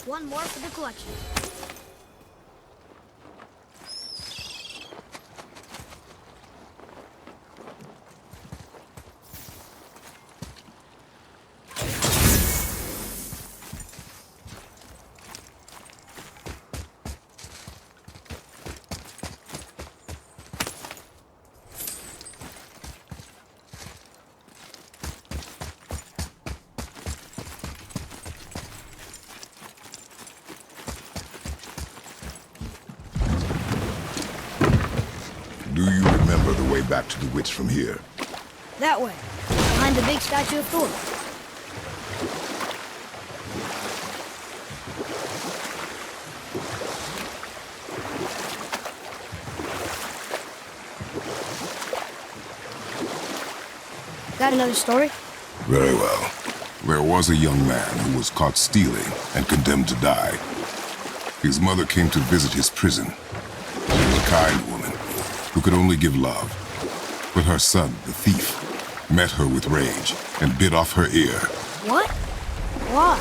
One more for the collection. Do you remember the way back to the witch from here? That way, behind the big statue of Thor. Got another story? Very well. There was a young man who was caught stealing and condemned to die. His mother came to visit his prison. She was a kind woman who could only give love. But her son, the thief, met her with rage and bit off her ear. What? Why?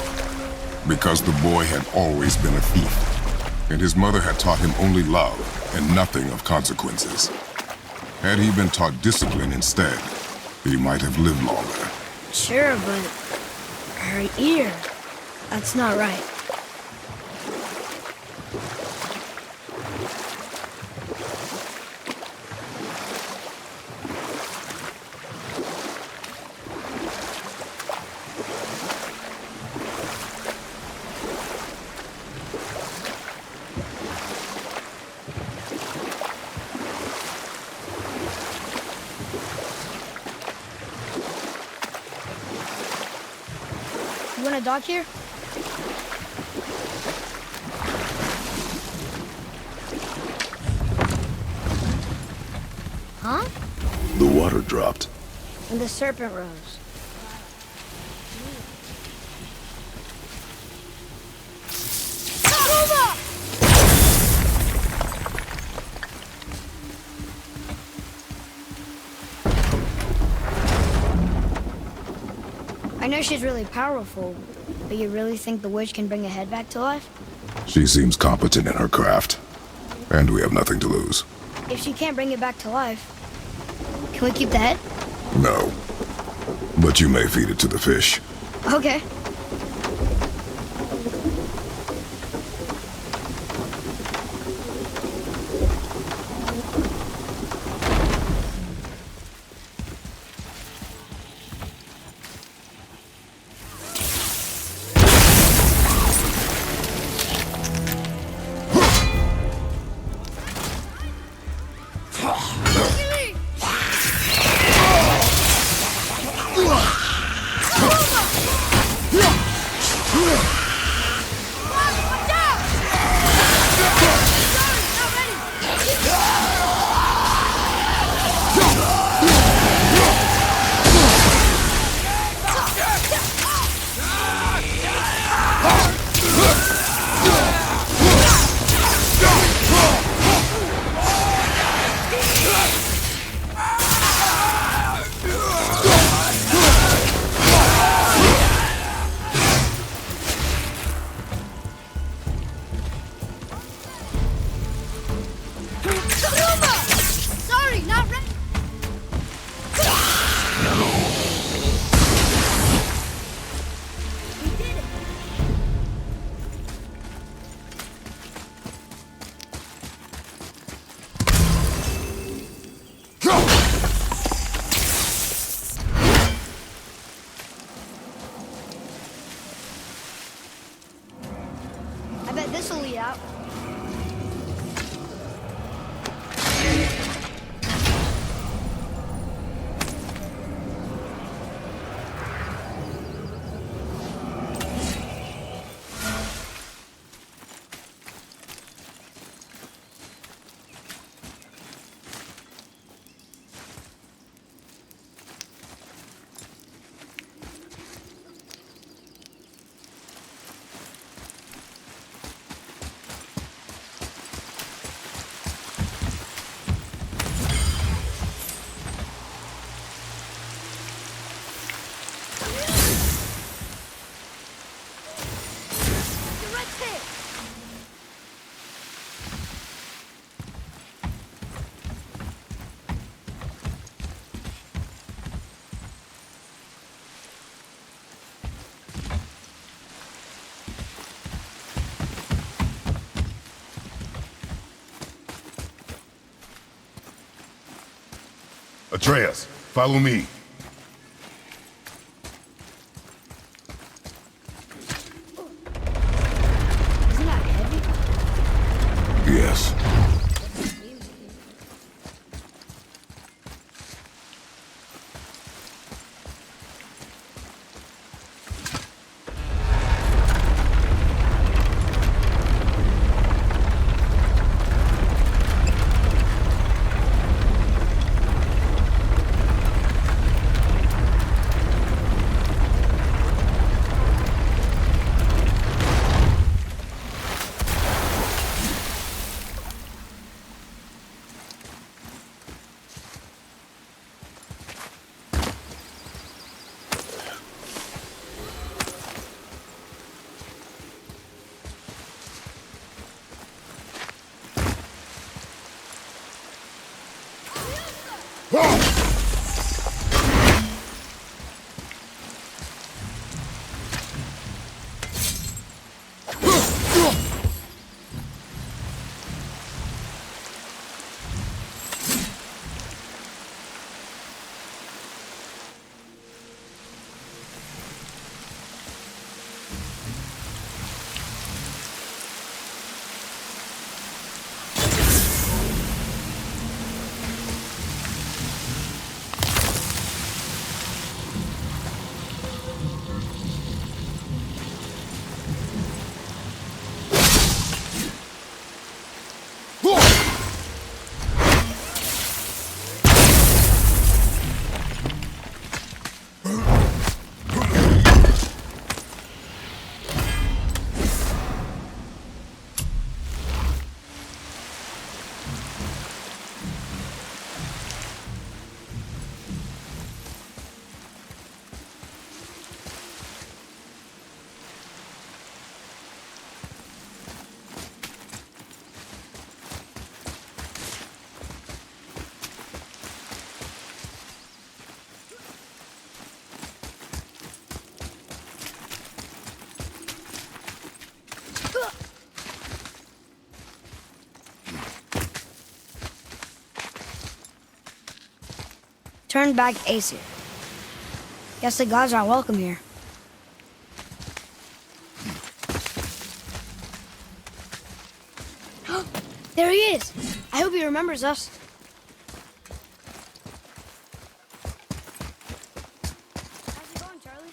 Because the boy had always been a thief, and his mother had taught him only love and nothing of consequences. Had he been taught discipline instead, he might have lived longer. Sure, but her ear, that's not right. You want a dock here? Huh? The water dropped. And the serpent rose. I know she's really powerful, but you really think the witch can bring a head back to life? She seems competent in her craft, and we have nothing to lose. If she can't bring it back to life, can we keep the head? No. But you may feed it to the fish. Okay. Sorry, not ready. We did it. I bet this'll lead out. Atreus, follow me. Isn't that heavy? Yes. Turn back Aesir. Guess the gods aren't welcome here. There he is! I hope he remembers us. How's it going, Charlie?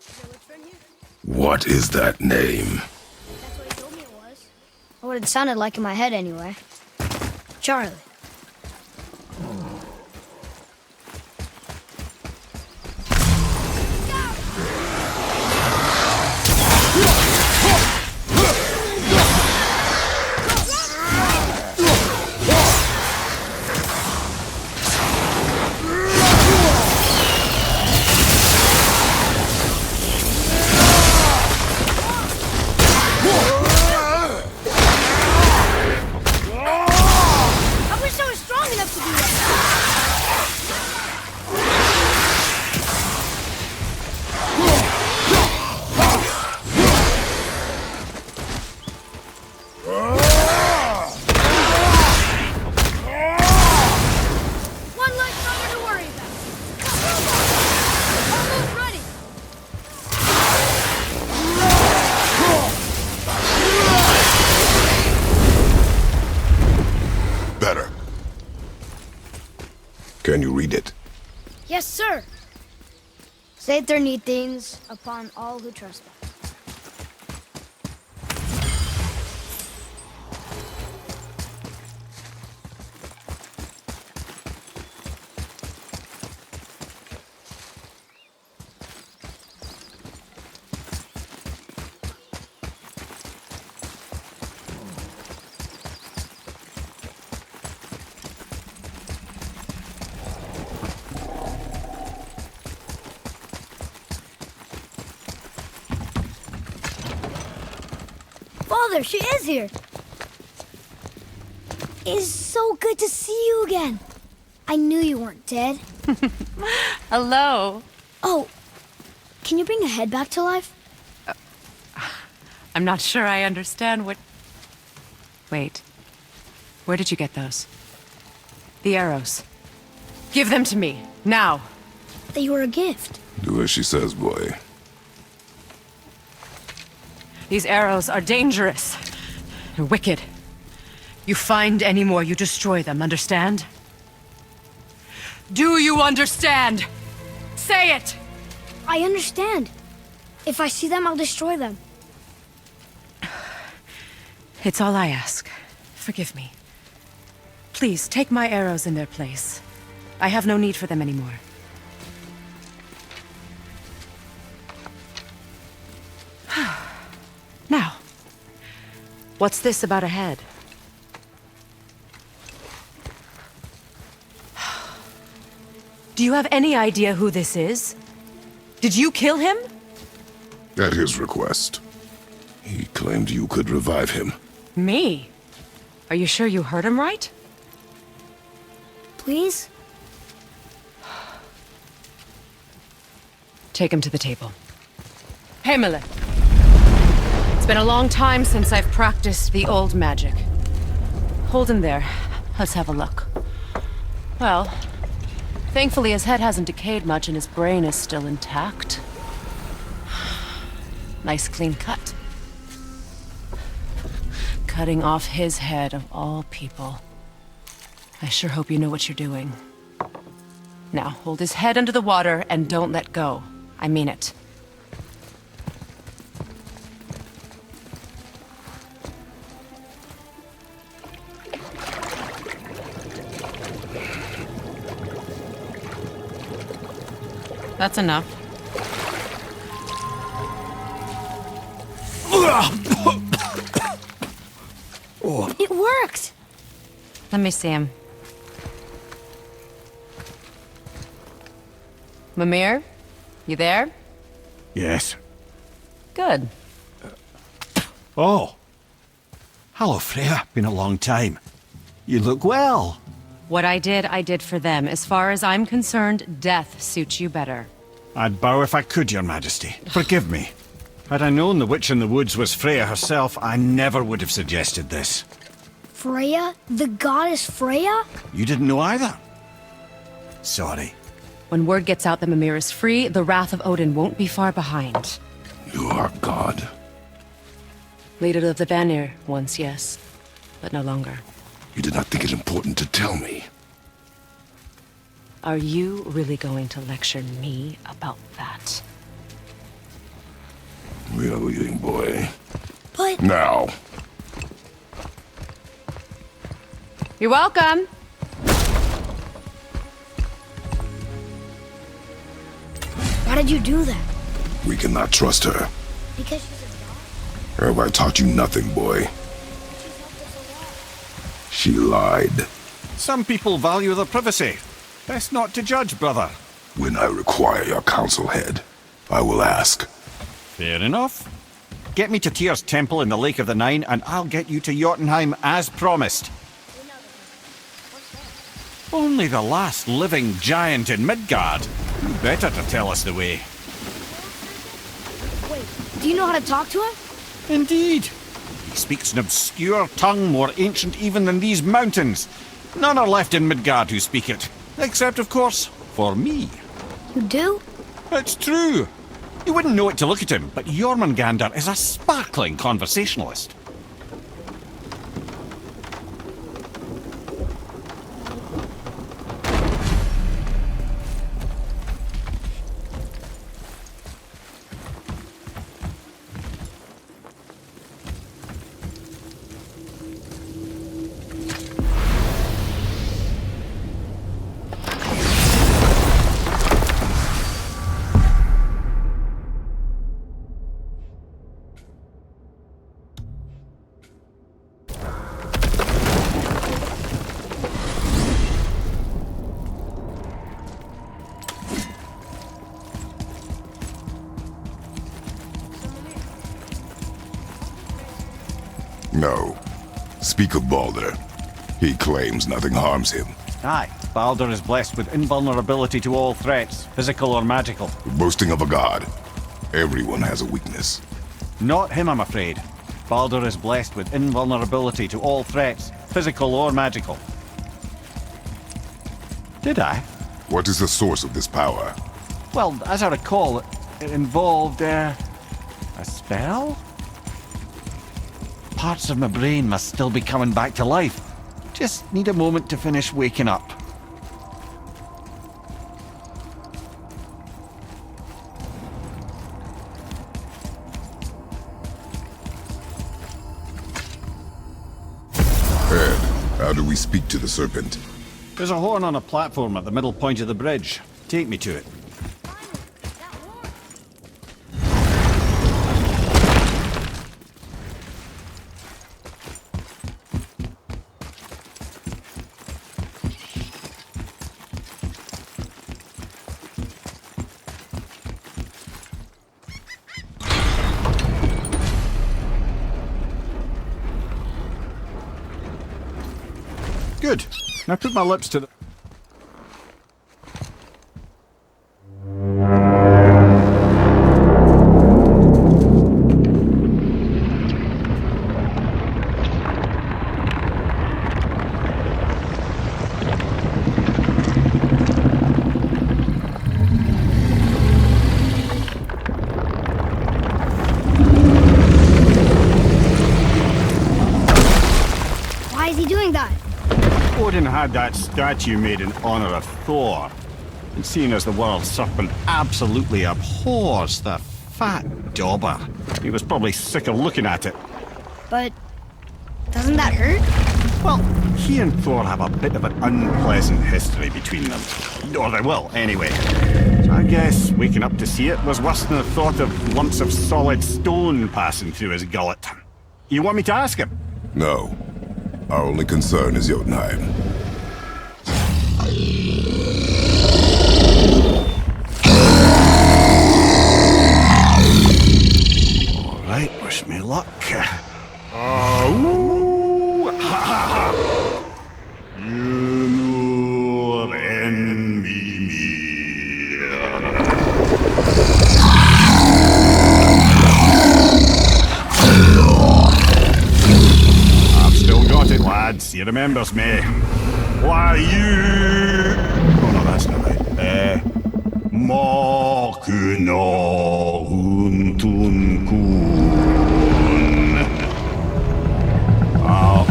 Is your witch friend here? What is that name? That's what he told me it was. Or what it sounded like in my head, anyway. Charlie. I wish I was strong enough to do that. One less brother to worry about. Almost ready. Better. Can you read it? Yes, sir. Saith their need things upon all who trespass. Father, she is here. It is so good to see you again. I knew you weren't dead. Hello. Oh, can you bring a head back to life? I'm not sure I understand what... Wait. Where did you get those? The arrows. Give them to me, now. They were a gift. Do as she says, boy. These arrows are dangerous. They're wicked. You find any more, you destroy them, understand? Do you understand? Say it! I understand. If I see them, I'll destroy them. It's all I ask. Forgive me. Please, take my arrows in their place. I have no need for them anymore. Now, what's this about a head? Do you have any idea who this is? Did you kill him? At his request. He claimed you could revive him. Me? Are you sure you heard him right? Please? Take him to the table. Heimele. It's been a long time since I've practiced the old magic. Hold him there. Let's have a look. Well, thankfully his head hasn't decayed much and his brain is still intact. Nice clean cut. Cutting off his head of all people. I sure hope you know what you're doing. Now, hold his head under the water and don't let go. I mean it. That's enough. It worked! Let me see him. Mimir? You there? Yes. Good. Oh. Hello, Freya. Been a long time. You look well. What I did for them. As far as I'm concerned, death suits you better. I'd bow if I could, Your Majesty. Forgive me. Had I known the witch in the woods was Freya herself, I never would have suggested this. Freya? The goddess Freya? You didn't know either? Sorry. When word gets out that Mimir is free, the wrath of Odin won't be far behind. You are God. Leader of the Vanir, once, yes. But no longer. You did not think it important to tell me. Are you really going to lecture me about that? We are leaving, boy. But Now. You're welcome! why did you do that? We cannot trust her. Because she's a god? Have I taught you nothing, boy? She lied. Some people value their privacy. Best not to judge, brother. When I require your council head, I will ask. Fair enough. Get me to Tyr's temple in the Lake of the Nine, and I'll get you to Jotunheim as promised. Only the last living giant in Midgard. Who better to tell us the way? Wait, do you know how to talk to him? Indeed. He speaks an obscure tongue more ancient even than these mountains. None are left in Midgard who speak it. Except, of course, for me. You do? It's true. You wouldn't know it to look at him, but Jormungandr is a sparkling conversationalist. No. Speak of Baldur. He claims nothing harms him. Aye, Baldur is blessed with invulnerability to all threats, physical or magical. Boasting of a god. Everyone has a weakness. Not him, I'm afraid. Baldur is blessed with invulnerability to all threats, physical or magical. Did I? What is the source of this power? Well, as I recall, it involved, a spell? Parts of my brain must still be coming back to life. Just need a moment to finish waking up. Ed, how do we speak to the serpent? There's a horn on a platform at the middle point of the bridge. Take me to it. Good. Now put my lips to the... Why is he doing that? Odin had that statue made in honor of Thor. And seeing as the world serpent absolutely abhors the fat dauber, he was probably sick of looking at it. But doesn't that hurt? Well, he and Thor have a bit of an unpleasant history between them. Or they will, anyway. So I guess waking up to see it was worse than the thought of lumps of solid stone passing through his gullet. You want me to ask him? No. Our only concern is Jotunheim. All right, wish me luck. Ooh, ha, ha, ha. You know, envy me. I've still got it, lads. He remembers me. Why, you... Oh, no, that's not right. Makuna huntun kun. Aon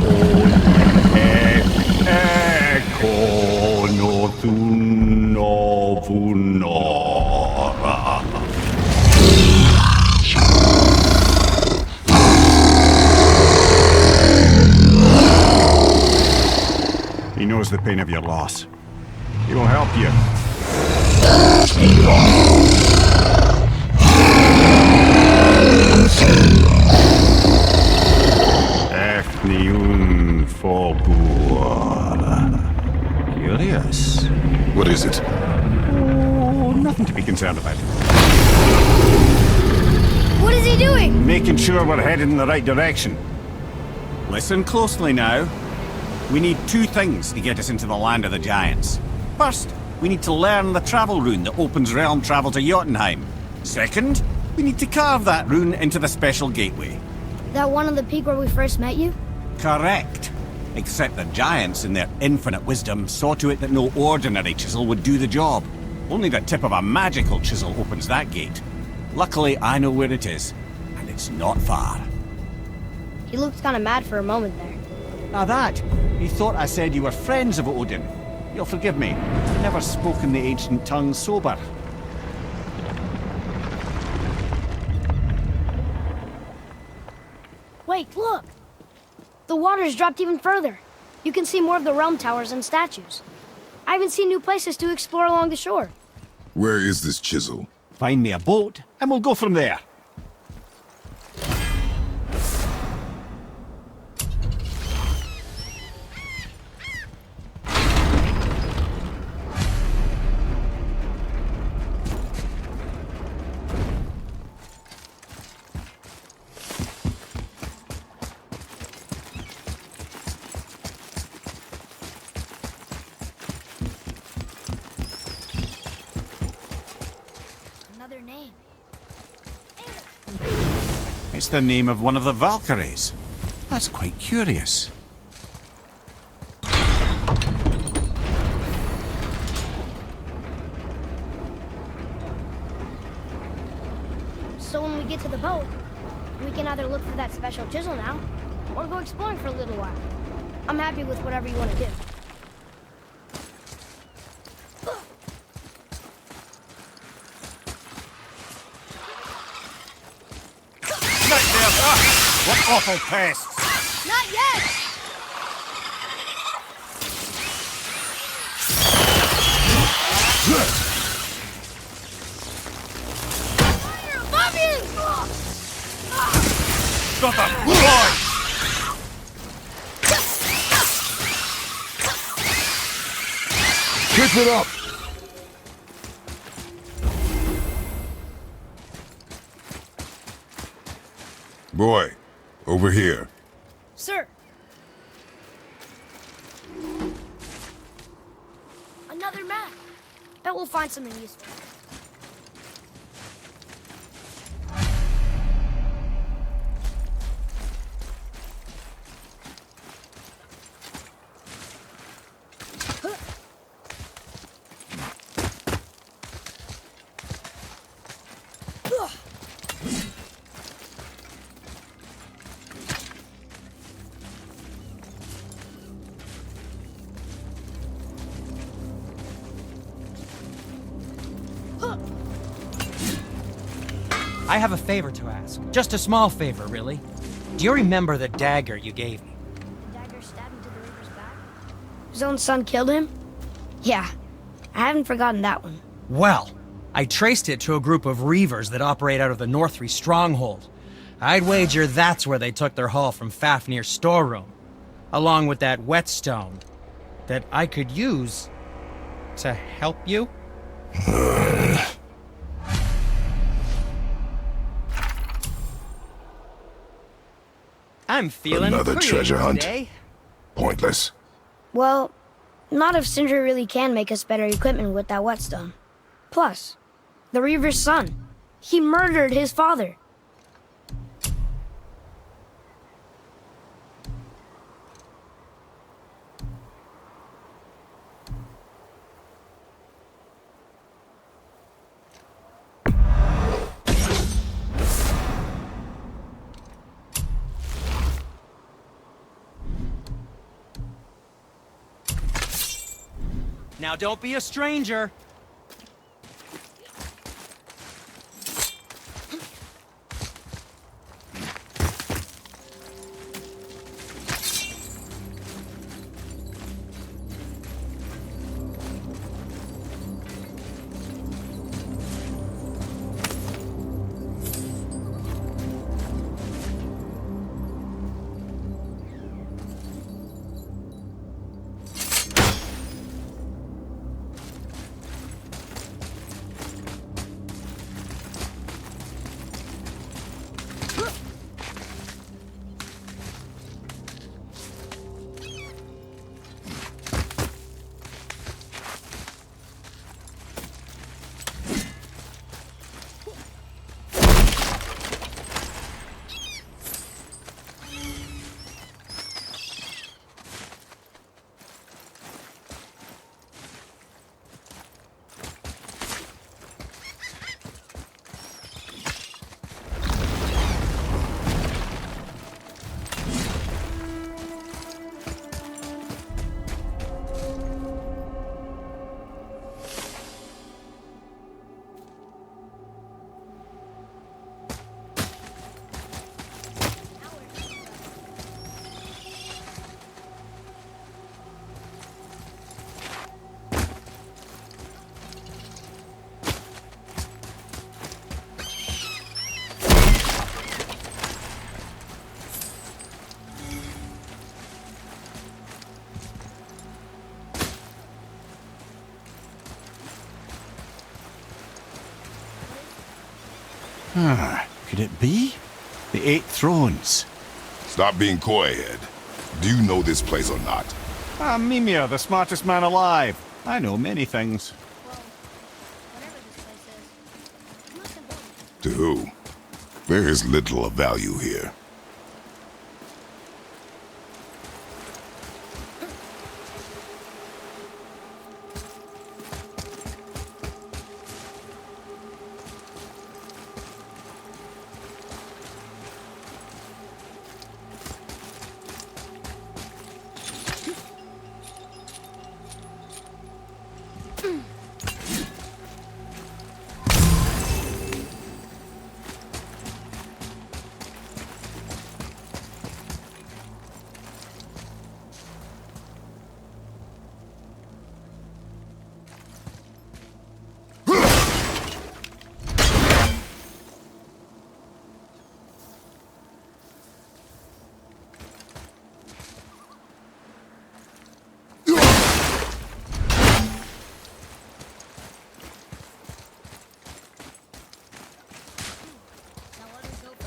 ekonothun novunora. He knows the pain of your loss. He will help you. Efniun Fogur. Curious. What is it? Oh, nothing to be concerned about. What is he doing? Making sure we're headed in the right direction. Listen closely now. We need two things to get us into the land of the giants. First, we need to learn the travel rune that opens realm travel to Jotunheim. Second, we need to carve that rune into the special gateway. That one on the peak where we first met you? Correct. Except the giants, in their infinite wisdom, saw to it that no ordinary chisel would do the job. Only the tip of a magical chisel opens that gate. Luckily, I know where it is, and it's not far. He looked kind of mad for a moment there. Now that, he thought I said you were friends of Odin. You'll forgive me. I've never spoken the ancient tongue sober. Wait, look! The water's dropped even further. You can see more of the realm towers and statues. I even see new places to explore along the shore. Where is this chisel? Find me a boat, and we'll go from there. Another name. It's the name of one of the Valkyries. That's quite curious. to the boat. We can either look for that special chisel now, or go exploring for a little while. I'm happy with whatever you want to do. Right there! Ah, what awful pests! Not yet! Fire above you! Got them! Boy! Keep it up! Boy, over here. Sir. Another map. Bet we'll find something useful. I have a favor to ask. Just a small favor, really. Do you remember the dagger you gave me? Dagger stabbed into the river's back? His own son killed him? Yeah. I haven't forgotten that one. Well, I traced it to a group of reavers that operate out of the Northree stronghold. I'd wager that's where they took their haul from Fafnir's storeroom, along with that whetstone that I could use to help you. I'm feeling Another creative treasure hunt. today. Pointless. Well, not if Sindri really can make us better equipment with that whetstone. Plus, the Reaver's son. He murdered his father. Now don't be a stranger. Could it be? The Eight Thrones. Stop being coy-head. Do you know this place or not? I'm Mimir, the smartest man alive. I know many things. Well, whatever this place is, it must have been. To who? There is little of value here.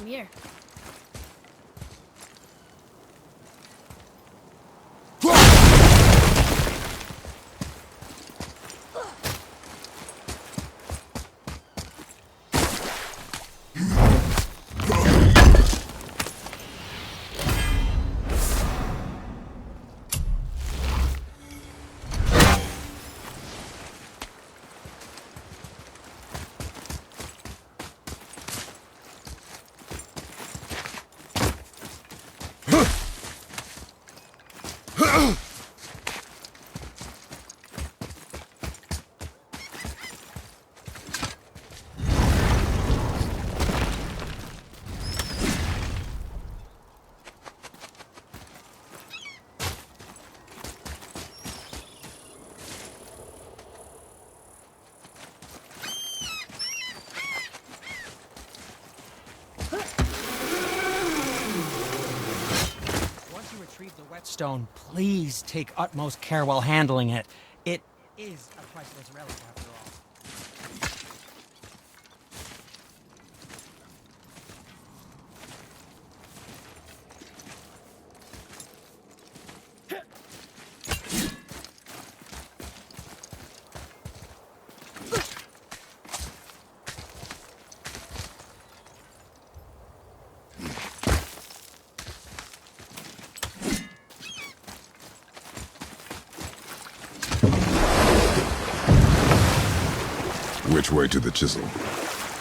from here. Once you retrieve the whetstone, please take utmost care while handling it. It is a priceless relic, after all. Which way to the chisel?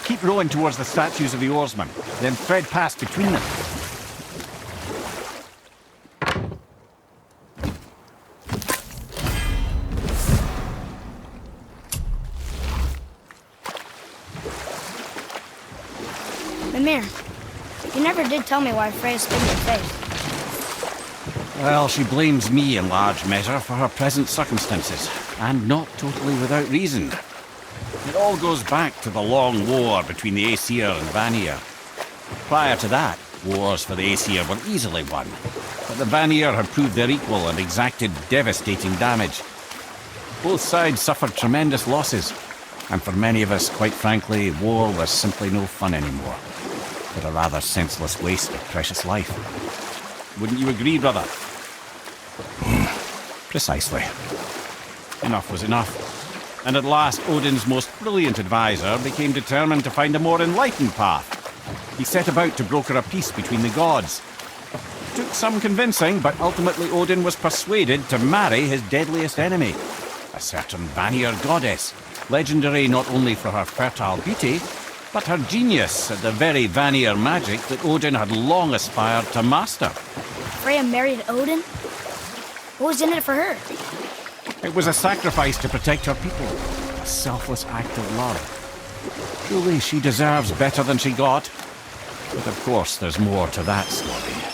Keep rowing towards the statues of the oarsmen, then thread past between them. Mimir, you never did tell me why Freya spit in your face. Well, she blames me in large measure for her present circumstances, and not totally without reason. It all goes back to the long war between the Aesir and Vanir. Prior to that, wars for the Aesir were easily won, but the Vanir had proved their equal and exacted devastating damage. Both sides suffered tremendous losses, and for many of us, quite frankly, war was simply no fun anymore, but a rather senseless waste of precious life. Wouldn't you agree, brother? Precisely. Enough was enough. And at last, Odin's most brilliant advisor became determined to find a more enlightened path. He set about to broker a peace between the gods. It took some convincing, but ultimately Odin was persuaded to marry his deadliest enemy, a certain Vanir goddess, legendary not only for her fertile beauty, but her genius at the very Vanir magic that Odin had long aspired to master. Freya married Odin? What was in it for her? It was a sacrifice to protect her people, a selfless act of love. Truly, she deserves better than she got. But of course, there's more to that story.